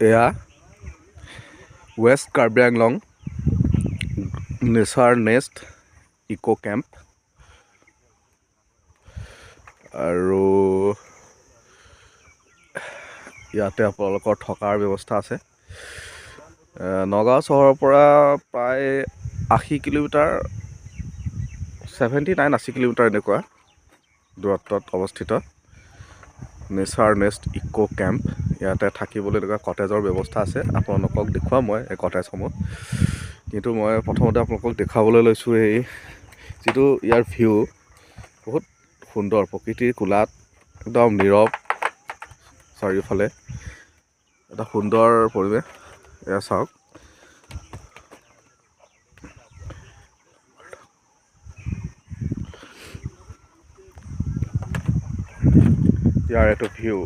এয়া west Karbi Anglong nature nest eco' camp আৰু ইয়াতে আপোনালোকৰ থকাৰ ব্যৱস্থা আছে। নগাঁও চহৰৰ পৰা প্ৰায় 80 কিলোমিটাৰ 79-80 কিলোমিটাৰ এনেকুৱা দূৰত্বত অৱস্থিত নেচাৰ নেষ্ট ইক' কেম্প। ইয়াতে থাকিবলৈ এনেকুৱা কটেজৰ ব্যৱস্থা আছে। আপোনালোকক দেখুৱাম মই এই কটেজসমূহ, কিন্তু মই প্ৰথমতে আপোনালোকক দেখুৱাবলৈ লৈছোঁ এই যিটো ইয়াৰ ভিউ বহুত সুন্দৰ, প্ৰকৃতিৰ কোলাত একদম নীৰৱ, চাৰিওফালে এটা সুন্দৰ পৰিৱেশ। এয়া চাওক, ইয়াৰ এইটো ভিউ।